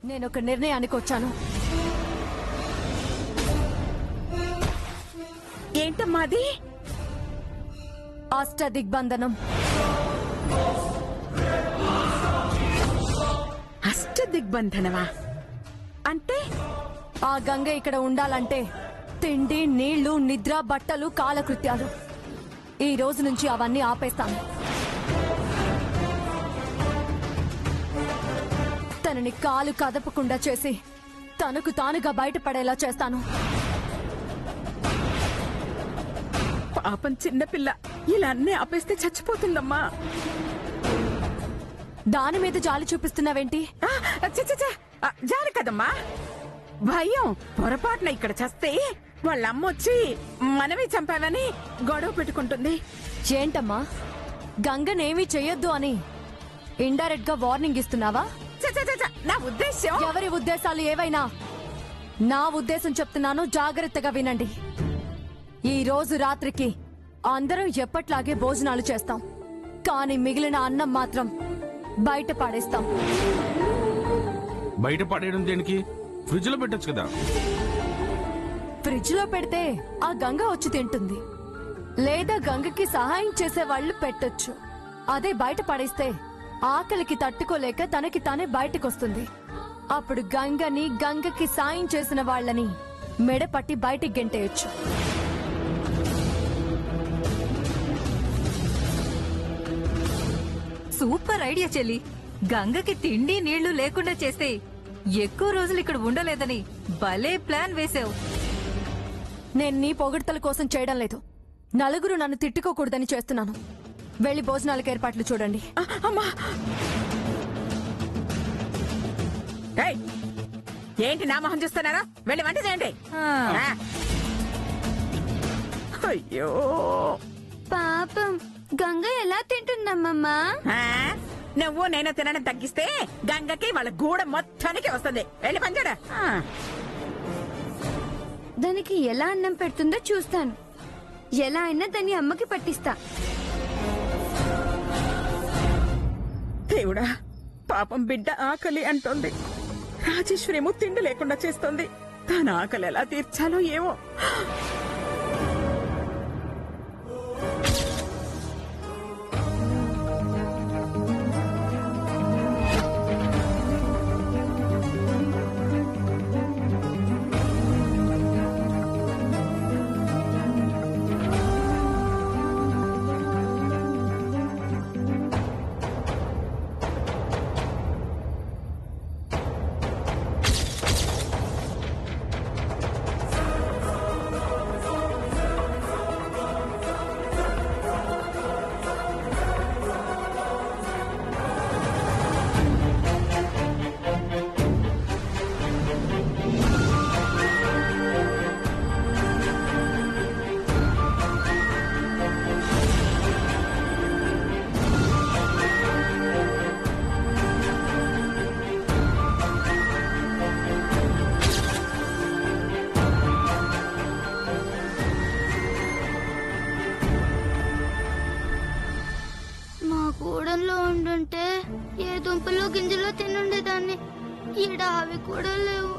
నేనొక నిర్ణయానికి వచ్చాను. ఏంటమ్మాది? అష్టదిగ్బంధనం. అష్టదిగ్బంధనమా అంటే? ఆ గంగ ఇక్కడ ఉండాలంటే తిండి, నీళ్లు, నిద్ర, బట్టలు, కాలకృత్యాలు ఈ రోజు నుంచి అవన్నీ ఆపేస్తాను. తనని కాలు కదపకుండా చేసి తనకు తానుగా బయటపడేలా చేస్తాను. పాపం చిన్నపిల్ల ఇలా అన్నీ ఆపేస్తే చచ్చిపోతుందమ్మా. దాని మీద జాలి చూపిస్తున్నావేంటి? జాలి కదమ్మా, భయం. పొరపాటున ఇక్కడ చస్తే వాళ్ళమ్మొచ్చి మనమే చంపాలని గొడవ పెట్టుకుంటుంది. ఏంటమ్మా, గంగనేమీ చెయ్యొద్దు అని ఇండైరెక్ట్ గా వార్నింగ్ ఇస్తున్నావా? నా ఉద్దేశం. ఎవరి ఉద్దేశాలు ఏవైనా నా ఉద్దేశం చెప్తున్నాను, జాగ్రత్తగా వినండి. ఈ రోజు రాత్రికి అందరం ఎప్పట్లాగే భోజనాలు చేస్తాం, కానీ మిగిలిన అన్నం మాత్రం బయట పాడేస్తాం. బయట పడేయడం దేనికి? ఫ్రిడ్జ్ లో పెట్టొచ్చు కదా. ఫ్రిడ్జ్ లో పెడితే ఆ గంగ వచ్చి తింటుంది, లేదా గంగకి సహాయం చేసే వాళ్ళు పెట్టొచ్చు. అదే బయట పడేస్తే ఆకలికి తట్టుకోలేక తనకి తానే బయటకొస్తుంది. అప్పుడు గంగకి సాయం చేసిన వాళ్ళని మెడపట్టి బయటికి గెంటేయొచ్చు. సూపర్ ఐడియా చెల్లి. గంగకి తిండి నీళ్లు లేకుండా చేస్తే ఎక్కువ రోజులు ఇక్కడ ఉండలేదని భలే ప్లాన్ వేసావు. నేను నీ పొగడ్తల కోసం చేయడం లేదు, నలుగురు నన్ను తిట్టుకోకూడదని చేస్తున్నాను. వెళ్లి భోజనాలకు ఏర్పాట్లు చూడండి. అమ్మా, ఏంటి నా మొహం చూస్తున్నారా? వెళ్ళి వంట చేయండి. అయ్యో పాపం, గంగ ఎలా తింటుందమ్మమ్మా? నువ్వు నేను తినడం తగ్గిస్తే గంగకి వాళ్ళ గూడ మొత్తానికి వస్తుంది. వెళ్ళి పంచాడా. దానికి ఎలా అన్నం పెడుతుందో చూస్తాను. ఎలా అయినా దాన్ని అమ్మకి పట్టిస్తా. దేవుడా, పాపం బిడ్డ ఆకలి అంటోంది. రాజేశ్వరేమో తిండి లేకుండా చేస్తోంది. తన ఆకలి ఎలా తీర్చాలో ఏమో. గూడెంలో ఉండుంటే ఏ దుంపలో గింజలో తినుండేదాన్ని. ఈడ అవి కూడా లేవు.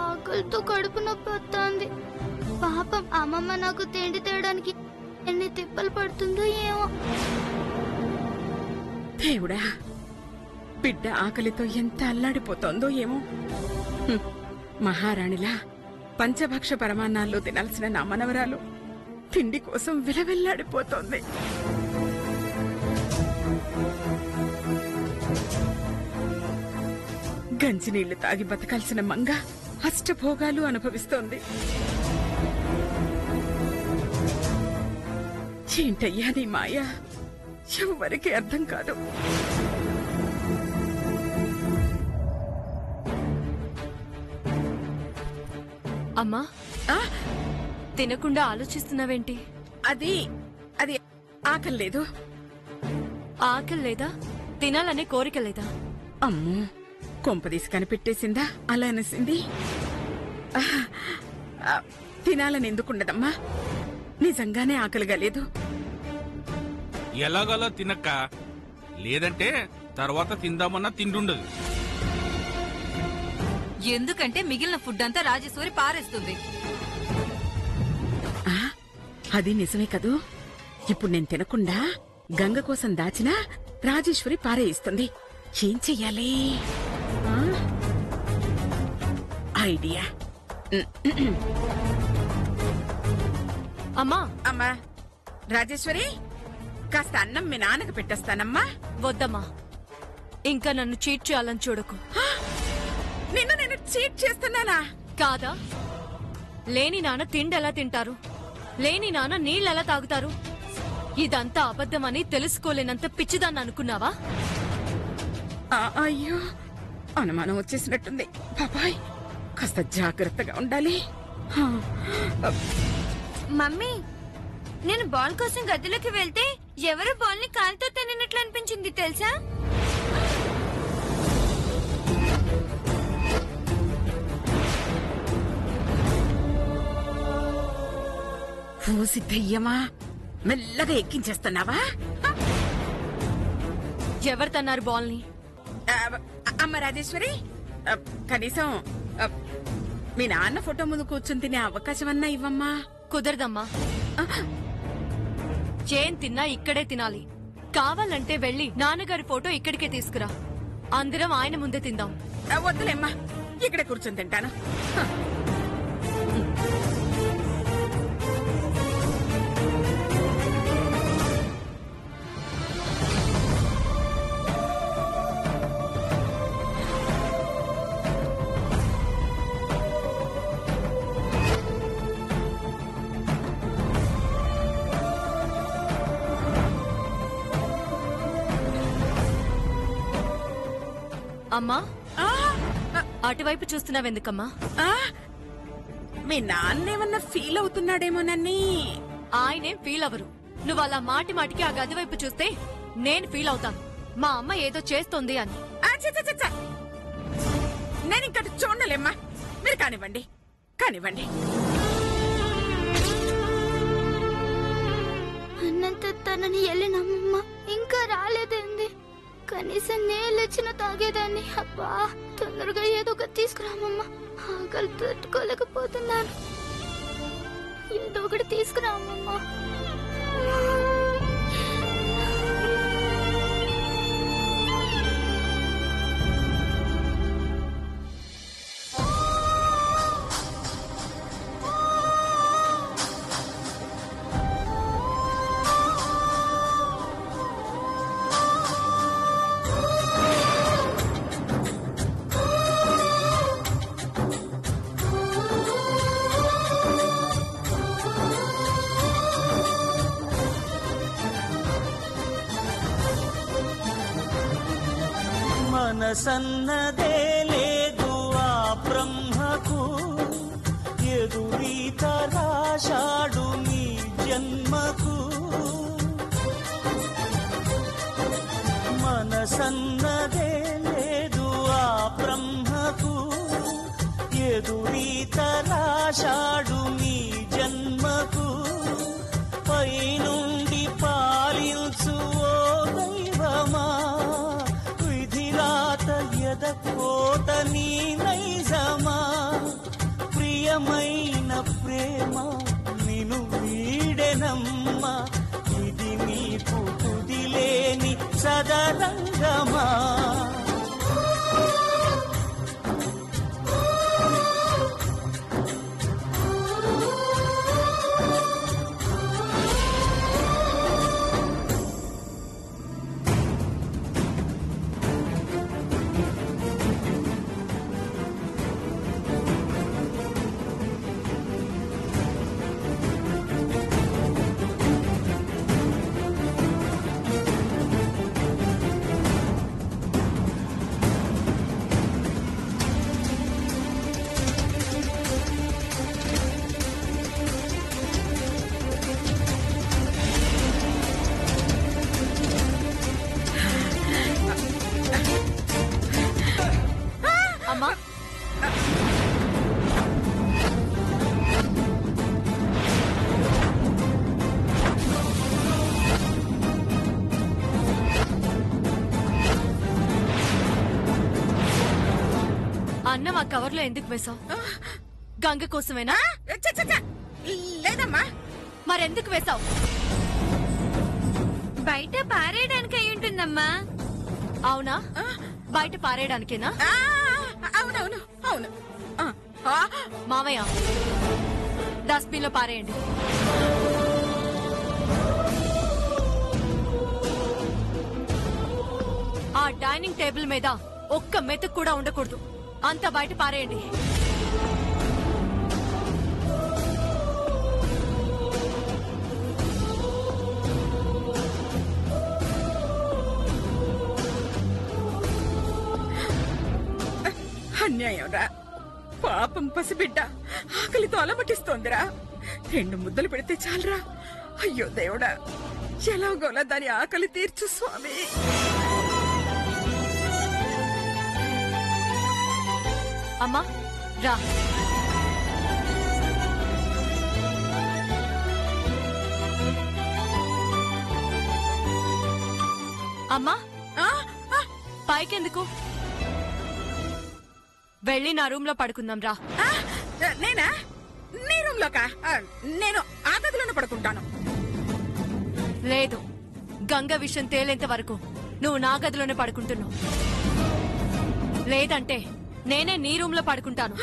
ఆకలితో కడుపు నొప్పి వస్తుంది. పాపం అమ్మమ్మ నాకు తిండి తేయడానికి ఎన్ని తిప్పలు పడుతుందో ఏమో. దేవుడా, బిడ్డ ఆకలితో ఎంత అల్లాడిపోతోందో ఏమో. మహారాణిలా పంచభక్ష పరమాన్నాల్లో తినాల్సిన నా మనవరాలు తిండి కోసం విలవిల్లాడిపోతోంది. గంజినీళ్లు తాగి బతకాల్సిన మంగ అష్టభోగాలు అనుభవిస్తోంది. ఏంటయ్యా నీ మాయ, ఎవరికి అర్థం కాదు. అమ్మా, తినకుండా ఆలోచిస్తున్నావేంటి? అది అది ఆకలి లేదు. ఆకలి లేదా? తినాలనే కోరిక లేదా? అమ్మో, కొంపదీసి కనిపెట్టేసిందా? అలా అనేసింది. తినాలని ఎందుకుండదమ్మా, నిజంగానే ఆకలిగా లేదు. ఎలాగలా తినక్క, లేదంటే తర్వాత తిందామన్నా తిండుండదు. ఎందుకంటే మిగిలిన ఫుడ్ అంతా రాజేశ్వరి పారేస్తుంది. ఆ, అది నిజమే కదూ. ఇప్పుడు నేను తినకుండా గంగ కోసం దాచినా రాజేశ్వరి పారేయిస్తుంది. ఏం చెయ్యాలి? ఆ? ఐడియా. అమ్మా అమ్మా రాజేశ్వరి, కాస్త అన్నం మీ నాన్నకు పెట్టేస్తానమ్మా. వద్దమ్మా, ఇంకా నన్ను చీట్ చేయాలని చూడకు. నిన్ను నేను చీట్ చేస్తున్నానా? కాదా? లేని నాన్న తిండి ఎలా తింటారు? లేని నాన్న నీళ్ళెలా తాగుతారు? ఇదంతా అబద్ధమని తెలుసుకోలేనంత పిచ్చిదాన్ని అనుకున్నావా? అయ్యో, అనుమానం వచ్చేసినట్టుంది. బాబాయ్, కాస్త జాగ్రత్తగా ఉండాలి. మమ్మీ, నేను బాల్ కోసం గదిలోకి వెళ్తే ఎవరు బాల్ ని కాలుతో తిన్నట్లు అనిపించింది తెలుసా? పూసి దెయ్యమా, మెల్లగా ఎక్కించేస్తున్నావా? ఎవరు తన్నారు బాల్ని? అమ్మ రాజేశ్వరి, కనీసం మీ నాన్న ఫోటో ముందు కూర్చుని తినే అవకాశం అన్నా ఇవ్వమ్మా. కుదరదమ్మా. ఏం తిన్నా ఇక్కడే తినాలి. కావాలంటే వెళ్ళి నాన్నగారి ఫోటో ఇక్కడికే తీసుకురా. అందరం ఆయన ముందే తిందాం. వద్దులేమ్మా, ఇక్కడే కూర్చొని తింటాను. అమ్మా, అటువైపు చూస్తున్నావెందుకమ్మా? మీ నాన్నేమన్నా ఫీల్ అవుతున్నాడేమోనని. ఆయనేం ఫీల్ అవరు. నువ్వు అలా మాటి మాటికి ఆ గది వైపు చూస్తే నేను ఫీల్ అవుతాను, మా అమ్మ ఏదో చేస్తోంది అని. నేను ఇంకా చూడలేమ్మా. మీరు కానివ్వండి, కానివ్వండి. అన్నంత తనని వెళ్ళినమ్మమ్మ ఇంకా రాలేదండి. కనీసం నీళ్ళొచ్చిన తాగేదాన్ని. అబ్బా, తొందరగా ఏదో ఒకటి తీసుకురామమ్మ. ఆకలి తట్టుకోలేకపోతున్నాను. ఏదో ఒకటి తీసుకురామమ్మా. మనసన్నదే లేదు ఆ బ్రహ్మకు, ఎదురీత రాశాడు నీ జన్మకు. మనసన్నదే లేదు ఆ బ్రహ్మకు, ఎదురీత రాశాడు నీ జన్మకు. పైనుండి పాలించు ఓ దైవమా, కోట నీ నైజమా. ప్రియమైన ప్రేమ నిను వీడెనమ్మా, ఇది నీకు కుదిలేని సదరంగమా. అన్నం ఆ కవర్లో ఎందుకు వేసావు? గంగ కోసమేనా? చ్చ, చ్చ, చ్చ. లేదమ్మా. మరెందుకు వేసావు? బయట పారేయడానికి అయి ఉంటుందమ్మా. అవునా? బయట పారేయడానికేనా? అవునవును అవును. మావయ్య, డస్ట్బిన్ లో పారేయండి. ఆ డైనింగ్ టేబుల్ మీద ఒక్క మెతుకు కూడా ఉండకూడదు. అంతా బయట పారేయండి. అన్యాయం రా. పాపం పసిబిడ్డ ఆకలితో అలమటిస్తోందిరా. 2 ముద్దలు పెడితే చాలరా. అయ్యో దేవుడా, ఎలాగోలా దాని ఆకలి తీర్చు స్వామి. అమ్మా రా. అమ్మా, పైకెందుకు? వెళ్ళి నా రూమ్ లో పడుకుందాం రా. నేనా? నీ రూమ్ లోకా? నేను ఆ గదిలోనే పడుకుంటాను. లేదు, గంగ విషయం తేలేంత వరకు నువ్వు నా గదిలోనే పడుకుంటున్నావు. లేదంటే నేనే నీ రూమ్ లో పడుకుంటాను.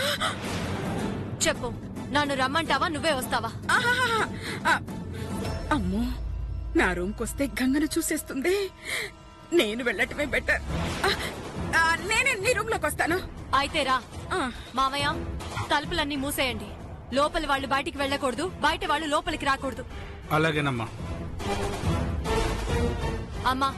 చెప్పు, నన్ను రమ్మంటావా? నువ్వే వస్తావా? అమ్మో, నా రూమ్కొస్తే గంగను చూసేస్తుంది. నేను వెళ్ళటమే బెటర్. నేనే నీ రూమ్ లోకి వస్తాను. అయితే రా. మామయ్య, తలుపులన్నీ మూసేయండి. లోపలి వాళ్ళు బయటికి వెళ్ళకూడదు, బయట వాళ్ళు లోపలికి రాకూడదు. అలాగేనమ్మా. అమ్మా.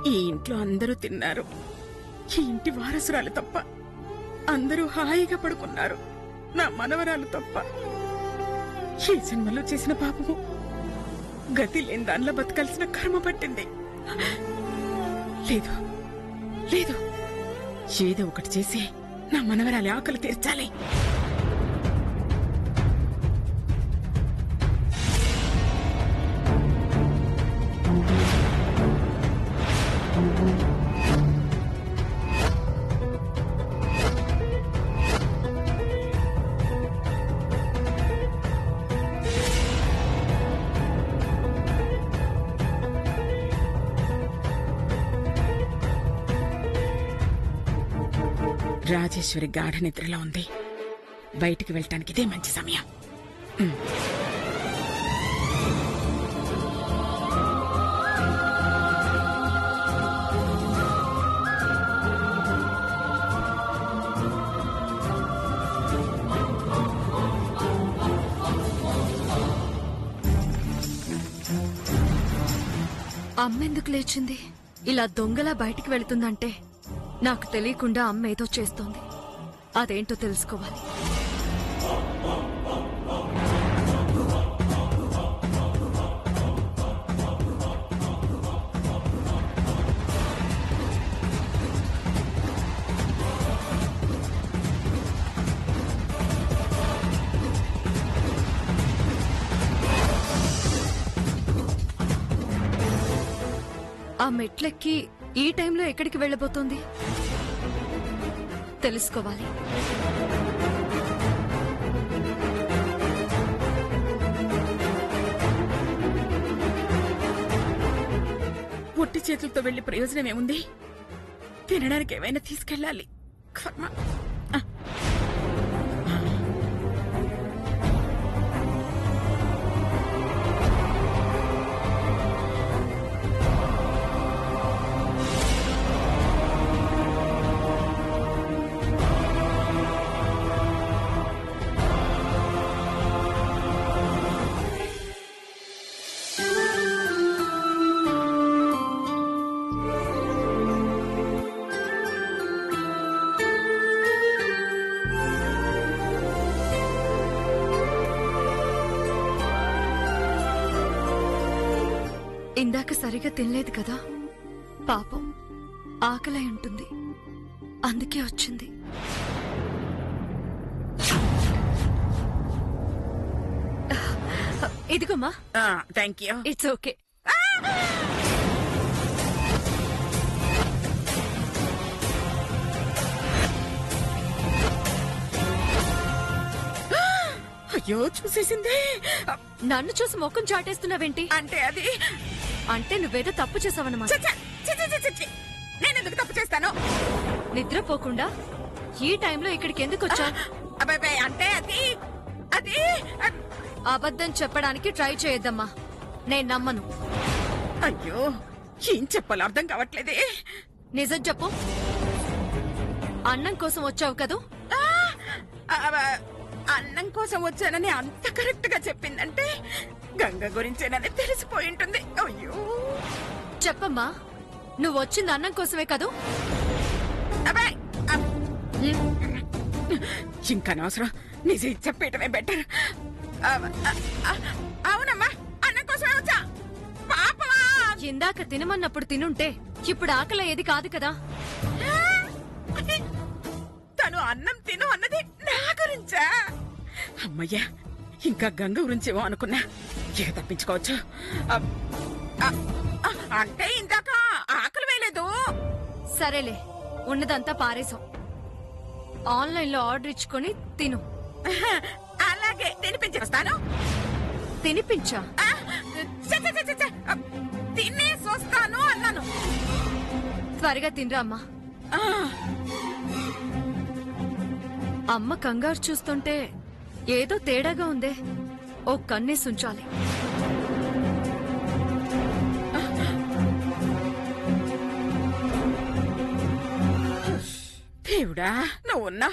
ఈ ఇంట్లో అందరూ తిన్నారు. ఈ ఇంటి వారసురాలు తప్ప అందరూ హాయిగా పడుకున్నారు. నా మనవరాలు తప్ప. ఈ జన్మలో చేసిన పాపము గతి లేని దానిలో బతకాల్సిన కర్మ పట్టింది. లేదు లేదు, ఏదో ఒకటి చేసి నా మనవరాలి ఆకలి తీర్చాలి. రాజేశ్వరి గాఢ నిద్రలో ఉంది. బయటికి వెళ్ళటానికి ఇదే మంచి సమయం. అమ్మ ఎందుకు లేచింది? ఇలా దొంగలా బయటికి వెళుతుందంటే నాకు తెలియకుండా అమ్మ ఏదో చేస్తోంది. అదేంటో తెలుసుకోవాలి. ఆ మెట్లెక్కి ఈ టైంలో ఎక్కడికి వెళ్ళబోతోంది తెలుసుకోవాలి. ఒట్టి చేతులతో వెళ్లి ప్రయోజనం ఏముంది? తినడానికి ఏమైనా తీసుకెళ్ళాలి. కర్మ. ఇందాక సరిగా తినలేదు కదా, పాపం ఆకలై ఉంటుంది, అందుకే వచ్చింది. ఇదిగోమ్మా. Thank you. It's okay. అయ్యో చూసేసింది. నన్ను చూసి ముఖం చాటేస్తున్నావేంటి? అంటే అది అంటే నువ్వేదో తప్పు చేసావన్నమాట. నేనెందుకు తప్పు చేస్తాను? నిద్రపోకుండా ఈ టైంలో ఇక్కడికి ఎందుకు వచ్చా? అబ్బాయి అంటే అది అది అబద్ధం చెప్పడానికి ట్రై చేయొద్దమ్మా, నేను నమ్మను. అయ్యో ఏం చెప్పాలో అర్థం కావట్లేదే. నిజం చెప్పు. అన్నం కోసం వచ్చావు కదూ? అన్నం కోసం వచ్చానని అంత కరెక్ట్ గా చెప్పిందంటే గంగ గురించేనని తెలిసిపోయి ఉంటుంది. అయ్యో చెప్పమ్మా, నువ్వు వచ్చింది అన్నం కోసమే కదూ? అబ్బాయి ఇంకా అనవసరం, నిజం చెప్పేయటమే బెటర్. అవునమ్మా, అన్నం కోసమే వచ్చా. పాపమా, ఇందాక తినమన్నప్పుడు తినుంటే ఇప్పుడు ఆకలి ఏది కాదు కదా. తను అన్నం తిను అన్నది నా గురించా? అమ్మయ్యా, ఇంకా గంగ గురించేమో అనుకున్నా. ఇక తప్పించుకోవచ్చు. అంటే ఇందాక ఆకలి వేయలేదు. సరేలే, ఉన్నదంతా పారేసాం. ఆన్లైన్ లో ఆర్డర్ ఇచ్చుకొని తిను. అలాగే తినిపించేస్తాను. తినిపించా? తినేసి వస్తాను అన్నాను. త్వరగా తినరా అమ్మా. అమ్మ కంగారు చూస్తుంటే ఏదో తేడాగా ఉందే. ఓ కన్నేసి ఉంచాలి. దేవుడా, నువ్వు ఉన్నా.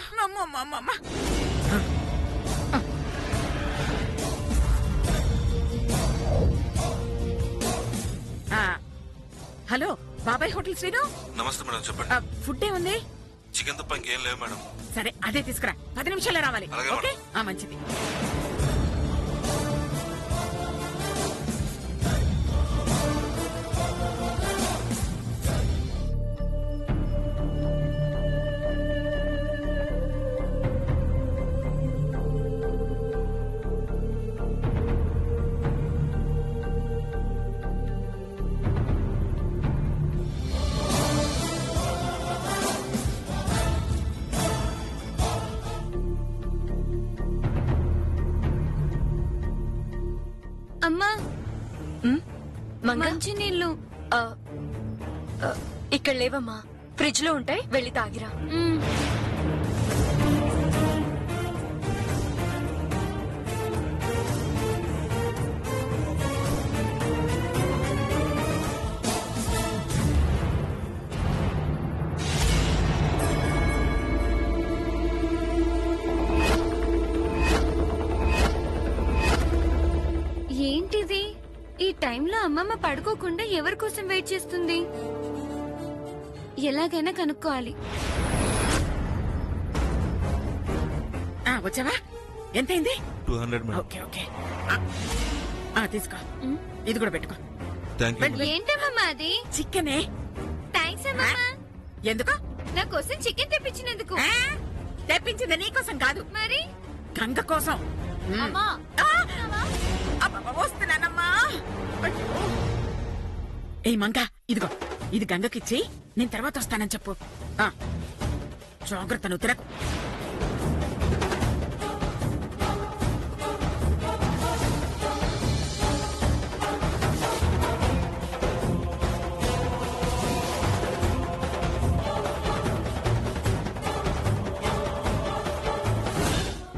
హలో బాబాయ్ హోటల్ శ్రీను. నమస్తే మేడం, చెప్పండి. ఫుడ్ ఏముంది? చికెన్ తప్ప ఇంకేం లేవు మేడం. సరే అదే తీసుకురా, 10 నిమిషాల్లో రావాలి. అలాగే ఓకే, మంచిది. అమ్మా, మంగా, మంచి నీళ్ళు. ఇక్కడ లేవమ్మా, ఫ్రిడ్జ్ లో ఉంటాయి, వెళ్ళి తాగిరా. ఏంటిది? ఈ టైంలో అమ్మమ్మ పడుకోకుండా ఎవరి కోసం వెయిట్ చేస్తుంది? ఎలాగైనా కనుక్కోవాలి. వచ్చావా? ఎంతైంది? 200 మేడం. ఓకే ఓకే, తీసుకో. ఇది కూడా పెట్టుకో. Thank you. ఏంటమ్మా అది? చికెనే. థ్యాంక్స్ అమ్మమ్మ. ఎందుకు? నా కోసం చికెన్ తెప్పించినందుకు. తెప్పించింది నీకోసం కాదు, మరి గంగ కోసం. అమ్మా, వస్తున్నానమ్మా. ఏ మంగ, ఇదిగో, ఇది గంగకిచ్చి నేను తర్వాత వస్తానని చెప్పు. జాగ్రత్త, నువ్వు తిరగకు.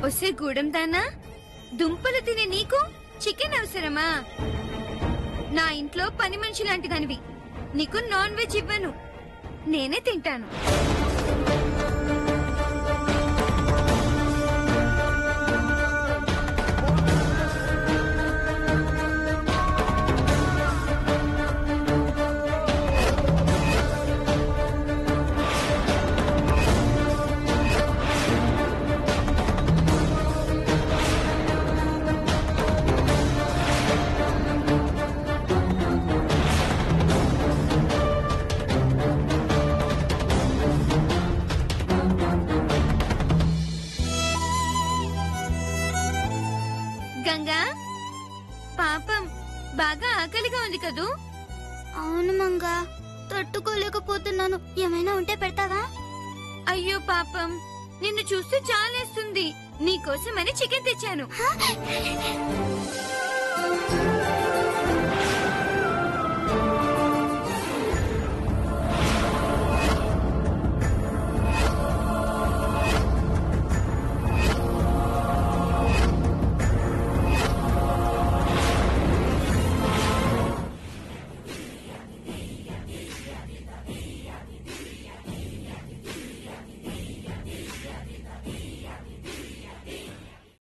వస్తే గూడెం దానా, దుంపలు తినే నీకు చికెన్ అవసరమా? నా ఇంట్లో పని మనిషి లాంటి దానివి, నీకు నాన్ వెజ్ ఇవ్వను, నేనే తింటాను. కదూ? అవును మంగా, తట్టుకోలేకపోతున్నాను. ఏమైనా ఉంటే పెడతావా? అయ్యో పాపం, నిన్ను చూస్తే చాలేస్తుంది. నీకోసమని చికెన్ తెచ్చాను.